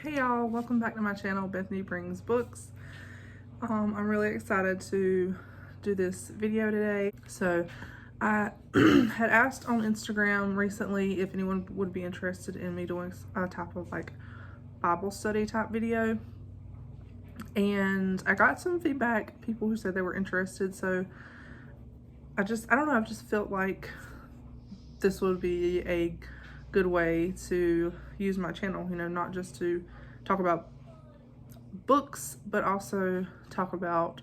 Hey y'all, welcome back to my channel, Bethany Brings Books. I'm really excited to do this video today. So I had asked on Instagram recently if anyone would be interested in me doing a type of like Bible study type video. And I got some feedback, people who said they were interested. So I don't know, I've just felt like this would be a good way to use my channel, you know, not just to talk about books, but also talk about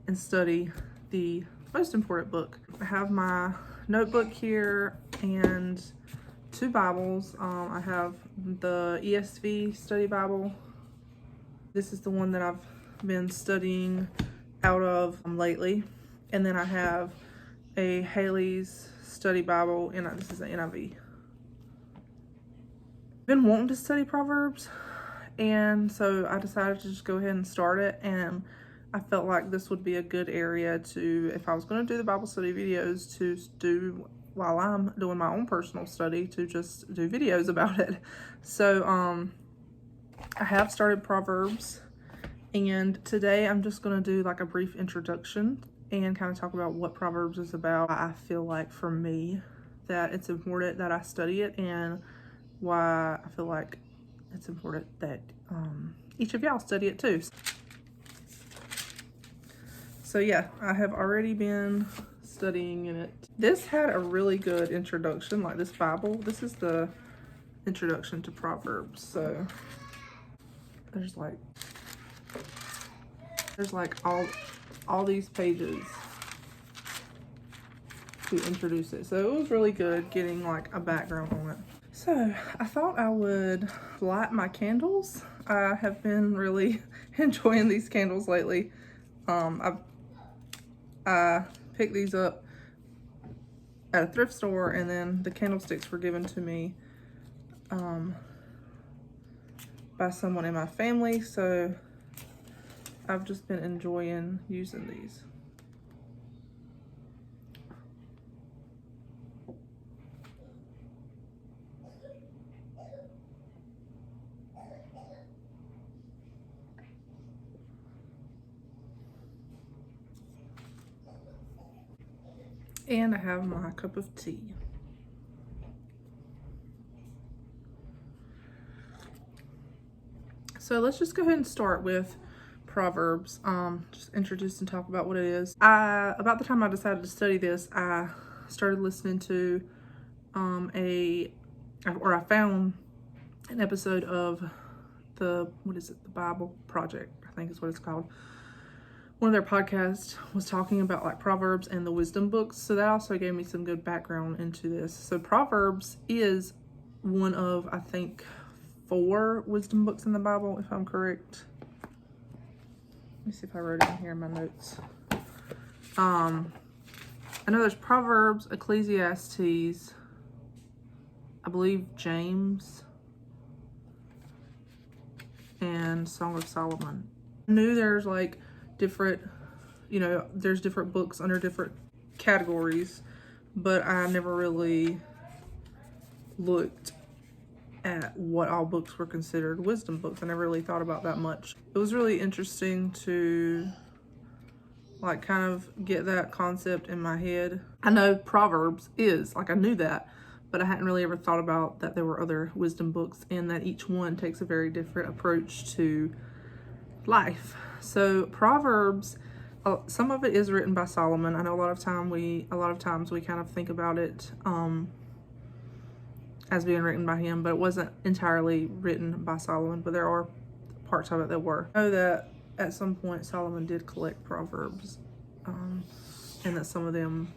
and study the most important book. I have my notebook here and two Bibles. I have the ESV study Bible. This is the one that I've been studying out of lately. And then I have a Haley's study Bible, and this is an NIV. I've been wanting to study Proverbs, and so I decided to just go ahead and start it, and I felt like this would be a good area to, if I was going to do the Bible study videos, to do while I'm doing my own personal study, to just do videos about it. So I have started Proverbs, and today I'm just going to do like a brief introduction and kind of talk about what Proverbs is about. I feel like for me that it's important that I study it, and why I feel like it's important that each of y'all study it too. So yeah, I have already been studying in it. This had a really good introduction, like this Bible. This is the introduction to Proverbs. So there's like all these pages to introduce it. So it was really good getting like a background on it. So I thought I would light my candles. I have been really enjoying these candles lately. I picked these up at a thrift store, and then the candlesticks were given to me by someone in my family. So I've just been enjoying using these. And I have my cup of tea. So let's just go ahead and start with Proverbs. Just introduce and talk about what it is. About the time I decided to study this, I started listening to I found an episode of the Bible Project, I think is what it's called. One of their podcasts was talking about like Proverbs and the wisdom books. So that also gave me some good background into this. So Proverbs is one of, I think, 4 wisdom books in the Bible, if I'm correct. Let me see if I wrote it in here in my notes. I know there's Proverbs, Ecclesiastes, I believe James, and Song of Solomon. I knew there's like different, you know, there's different books under different categories, but I never really looked at what all books were considered wisdom books. I never really thought about that much. It was really interesting to like kind of get that concept in my head. I know Proverbs is, like I knew that, but I hadn't really ever thought about that there were other wisdom books and that each one takes a very different approach to life. So Proverbs, some of it is written by Solomon. I know a lot of times we kind of think about it as being written by him, but it wasn't entirely written by Solomon, but there are parts of it that were. I know that at some point Solomon did collect Proverbs, and that some of them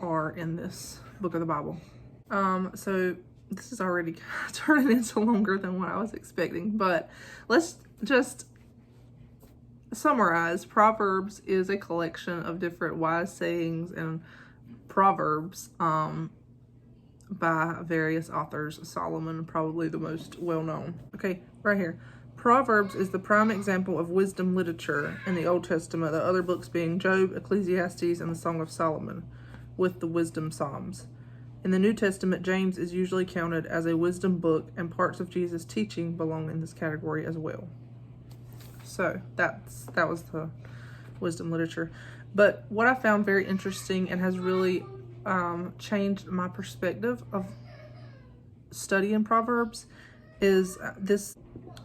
are in this book of the Bible. So this is already turning into longer than what I was expecting, but let's just summarize. Proverbs is a collection of different wise sayings and proverbs by various authors. Solomon, probably the most well-known. Okay, right here. Proverbs is the prime example of wisdom literature in the Old Testament, the other books being Job, Ecclesiastes, and the Song of Solomon, with the wisdom psalms. In the New Testament, James is usually counted as a wisdom book, and parts of Jesus' teaching belong in this category as well. So that was the wisdom literature. But what I found very interesting and has really changed my perspective of studying Proverbs is this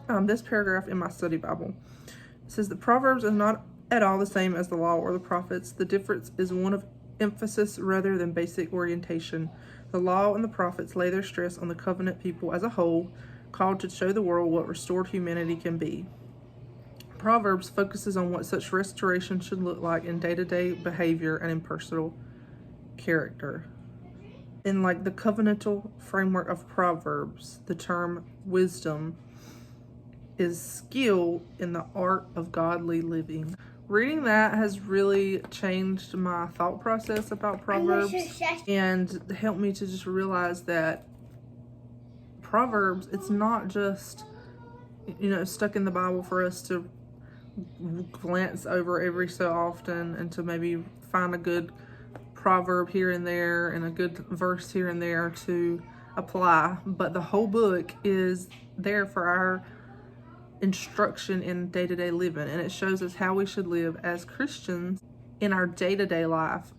paragraph in my study Bible. It says that Proverbs is not at all the same as the law or the prophets. The difference is one of emphasis rather than basic orientation. The law and the prophets lay their stress on the covenant people as a whole, called to show the world what restored humanity can be. Proverbs focuses on what such restoration should look like in day-to-day behavior and in personal character. In like the covenantal framework of Proverbs, the term wisdom is skill in the art of godly living. Reading that has really changed my thought process about Proverbs and helped me to just realize that Proverbs, it's not just, stuck in the Bible for us to glance over every so often and to maybe find a good proverb here and there and a good verse here and there to apply, but the whole book is there for our instruction in day-to-day living, and it shows us how we should live as Christians in our day-to-day life,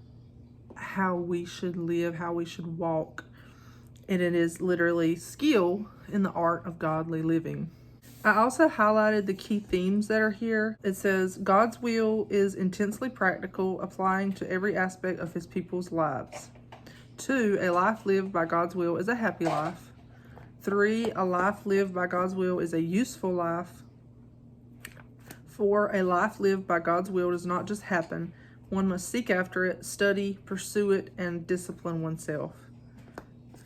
how we should live, how we should walk, and it is literally skill in the art of godly living. I also highlighted the key themes that are here. It says, God's will is intensely practical, applying to every aspect of his people's lives. 2, a life lived by God's will is a happy life. 3, a life lived by God's will is a useful life. 4, a life lived by God's will does not just happen. One must seek after it, study, pursue it, and discipline oneself.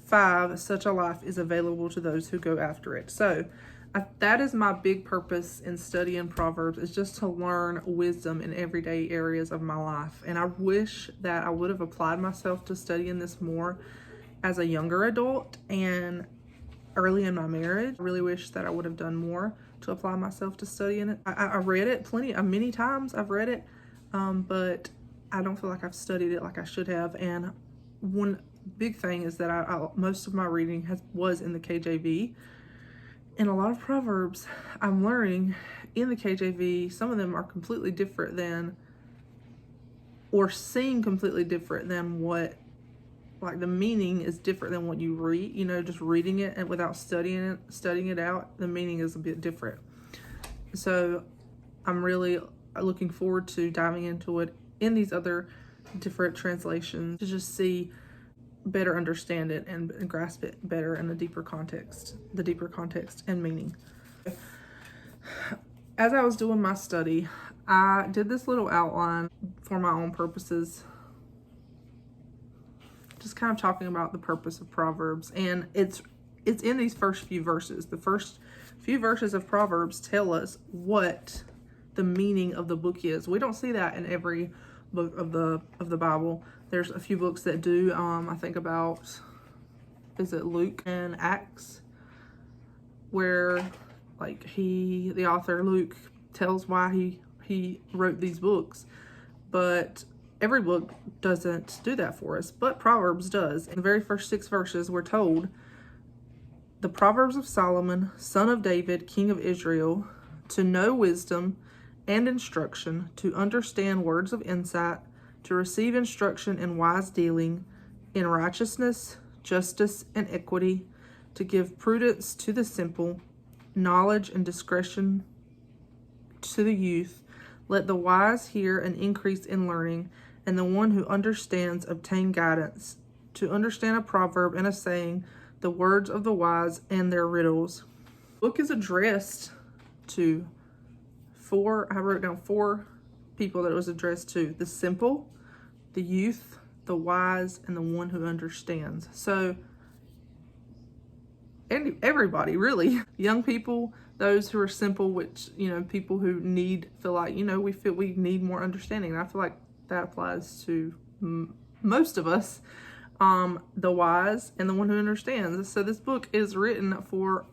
5, such a life is available to those who go after it. So, that is my big purpose in studying Proverbs, is just to learn wisdom in everyday areas of my life. And I wish that I would have applied myself to studying this more as a younger adult and early in my marriage. I really wish that I would have done more to apply myself to studying it. I read it many times. I've read it, but I don't feel like I've studied it like I should have. And one big thing is that most of my reading was in the KJV. And a lot of Proverbs I'm learning in the KJV, some of them are completely different than, or seem completely different than what, like the meaning is different than what you read, just reading it and without studying it out, the meaning is a bit different. So I'm really looking forward to diving into it in these other different translations to just better understand it and grasp it better in the deeper context and meaning. As I was doing my study, I did this little outline for my own purposes, just kind of talking about the purpose of Proverbs, and it's in these first few verses. The first few verses of Proverbs tell us what the meaning of the book is. We don't see that in every book of the Bible. There's a few books that do. I think about, is it Luke and Acts, where like the author Luke tells why he wrote these books, but every book doesn't do that for us, but Proverbs does. In the very first 6 verses, we're told, the Proverbs of Solomon, son of David, king of Israel, to know wisdom and instruction, to understand words of insight, to receive instruction in wise dealing, in righteousness, justice, and equity, to give prudence to the simple, knowledge and discretion to the youth. Let the wise hear and increase in learning, and the one who understands obtain guidance. To understand a proverb and a saying, the words of the wise and their riddles. The book is addressed to I wrote down 4 people that it was addressed to: the simple, the youth, the wise, and the one who understands. So everybody, really, young people, those who are simple, which, people who feel like, we need more understanding. And I feel like that applies to most of us, the wise and the one who understands. So this book is written for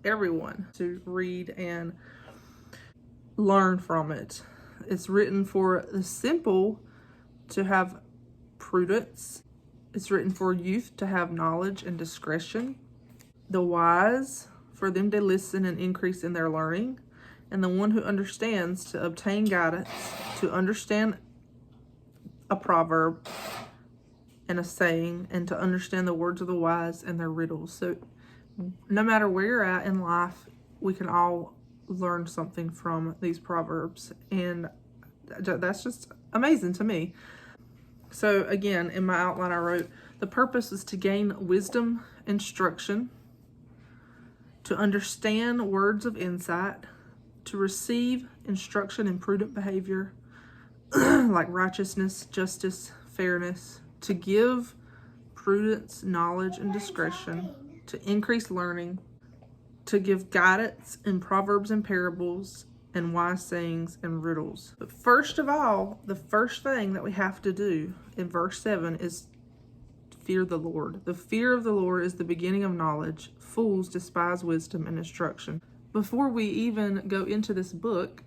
everyone to read and learn from it. It's written for the simple to have prudence It's written for youth to have knowledge and discretion, the wise for them to listen and increase in their learning, and the one who understands to obtain guidance, to understand a proverb and a saying, and to understand the words of the wise and their riddles. So no matter where you're at in life, we can all learn something from these proverbs, and that's just amazing to me. So again, in my outline I wrote, the purpose is to gain wisdom, instruction, to understand words of insight, to receive instruction in prudent behavior, like righteousness, justice, fairness, to give prudence, knowledge, and discretion, to increase learning, to give guidance in proverbs and parables, and wise sayings and riddles. But first of all, the first thing that we have to do in verse 7 is fear the Lord. The fear of the Lord is the beginning of knowledge. Fools despise wisdom and instruction. Before we even go into this book,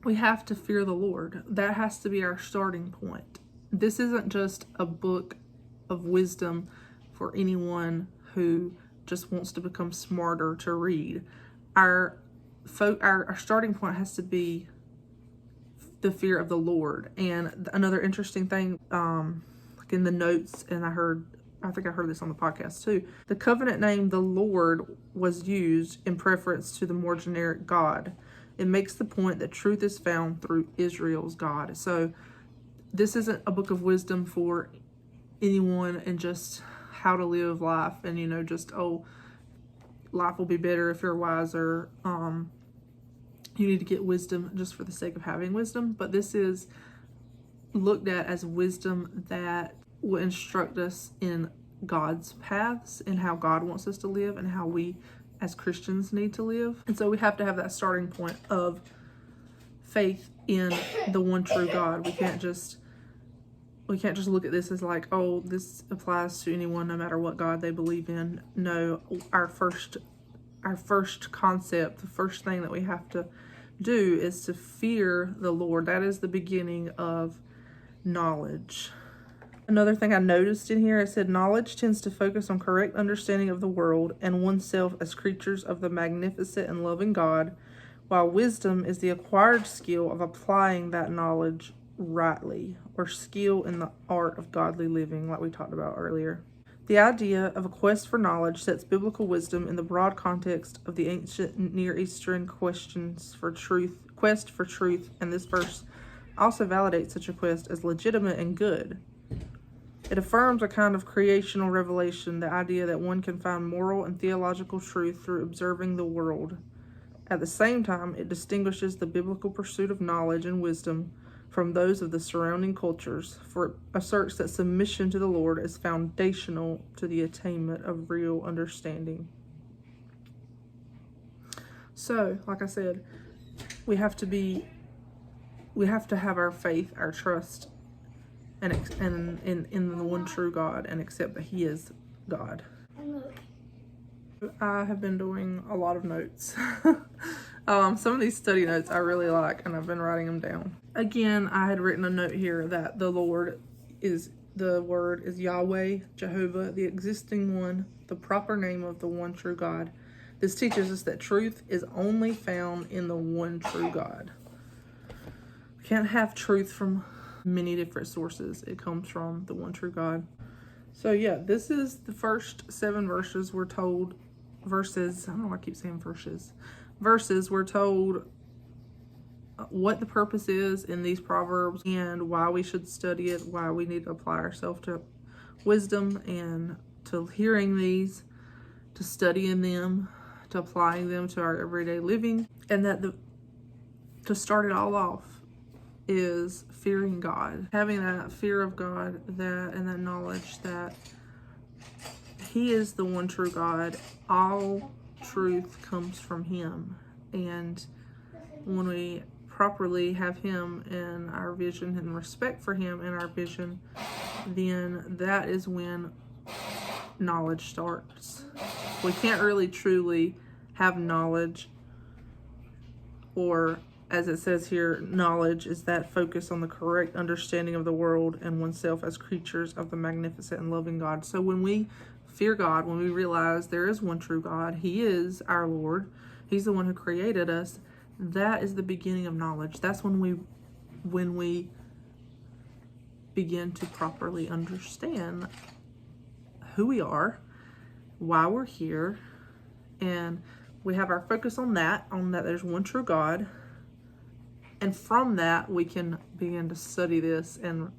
we have to fear the Lord. That has to be our starting point. This isn't just a book of wisdom for anyone who just wants to become smarter to read. Our starting point has to be the fear of the Lord. And another interesting thing, like in the notes, and I think I heard this on the podcast too, the covenant name the Lord was used in preference to the more generic God. It makes the point that truth is found through Israel's God. So this isn't a book of wisdom for anyone and just how to live life and just life will be better if you're wiser. You need to get wisdom just for the sake of having wisdom, but this is looked at as wisdom that will instruct us in God's paths and how God wants us to live and how we as Christians need to live. And so we have to have that starting point of faith in the one true God. We can't just look at this as like, oh, this applies to anyone no matter what God they believe in. No, our first concept, the first thing that we have to do is to fear the Lord. That is the beginning of knowledge. Another thing I noticed in here, it said knowledge tends to focus on correct understanding of the world and oneself as creatures of the magnificent and loving God, while wisdom is the acquired skill of applying that knowledge rightly, or skill in the art of godly living, like we talked about earlier. The idea of a quest for knowledge sets biblical wisdom in the broad context of the ancient Near Eastern quest for truth, and this verse also validates such a quest as legitimate and good. It affirms a kind of creational revelation, the idea that one can find moral and theological truth through observing the world. At the same time, it distinguishes the biblical pursuit of knowledge and wisdom from those of the surrounding cultures, for it asserts that submission to the Lord is foundational to the attainment of real understanding. So, like I said, we have to have our faith, our trust, and in the one true God, and accept that He is God. I have been doing a lot of notes. Some of these study notes I really like, and I've been writing them down. Again, I had written a note here that the word is Yahweh, Jehovah, the existing one, the proper name of the one true God. This teaches us that truth is only found in the one true God. We can't have truth from many different sources. It comes from the one true God. So yeah, this is the first 7 verses. We're told verses, I don't know why I keep saying verses, we're told what the purpose is in these proverbs and why we should study it, why we need to apply ourselves to wisdom and to hearing these, to studying them, to applying them to our everyday living, and that to start it all off is fearing God, having that fear of God, and that knowledge that He is the one true God. All truth comes from Him, and when we properly have Him in our vision and respect for Him in our vision, then that is when knowledge starts. We can't really truly have knowledge or as it says here, knowledge is that focus on the correct understanding of the world and oneself as creatures of the magnificent and loving God. So when we fear God, when we realize there is one true God, He is our Lord, He's the one who created us, that is the beginning of knowledge. That's when we begin to properly understand who we are, why we're here, and we have our focus on that there's one true God. And from that, we can begin to study this and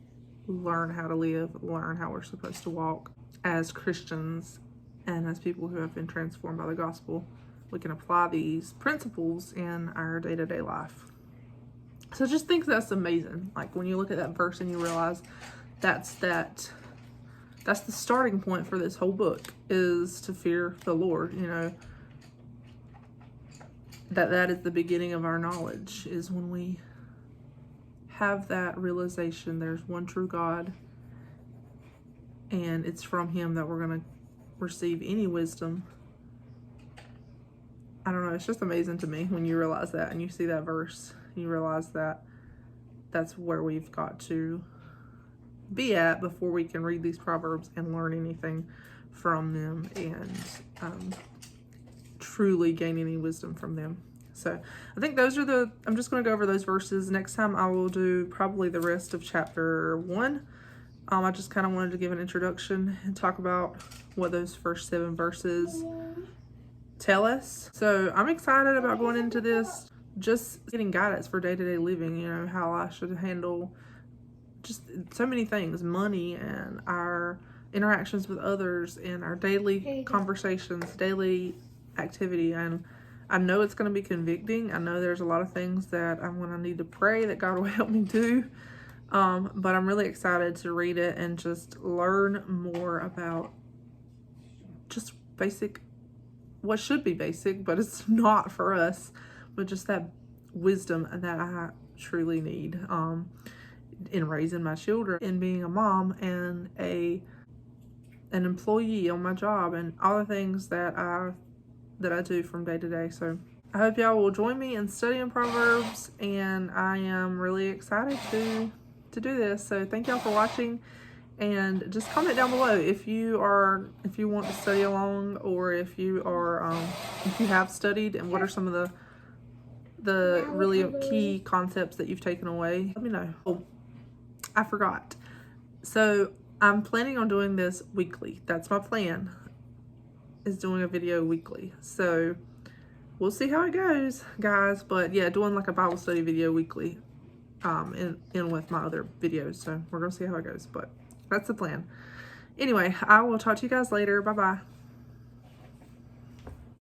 learn how to live, learn how we're supposed to walk as Christians and as people who have been transformed by the gospel. We can apply these principles in our day-to-day life. So just think that's amazing. Like when you look at that verse and you realize that's the starting point for this whole book, is to fear the Lord, you know. That is the beginning of our knowledge, is when we have that realization there's one true God, and it's from Him that we're going to receive any wisdom. I don't know, it's just amazing to me when you realize that and you see that verse. You realize that that's where we've got to be at before we can read these Proverbs and learn anything from them and truly gain any wisdom from them. So I think those are I'm just going to go over those verses. Next time I will do probably the rest of chapter 1. I just kind of wanted to give an introduction and talk about what those first 7 verses tell us. So I'm excited about going into this, just getting guidance for day-to-day living, you know, how I should handle just so many things, money and our interactions with others and our daily conversations, daily activity. And I know it's going to be convicting. I know there's a lot of things that I'm going to need to pray that God will help me do. But I'm really excited to read it and just learn more about just basic, what should be basic, but it's not for us, but just that wisdom that I truly need in raising my children, in being a mom and an employee on my job, and all the things that I do from day to day. So I hope y'all will join me in studying Proverbs, and I am really excited to do this. So thank y'all for watching, and just comment down below if you want to study along, or if you have studied, and what are some of the really key concepts that you've taken away. Let me know. Oh, I forgot. So I'm planning on doing this weekly. That's my plan, is doing a video weekly. So we'll see how it goes, guys. But yeah, doing like a Bible study video weekly in with my other videos. So we're gonna see how it goes, but that's the plan. Anyway, I will talk to you guys later. Bye bye.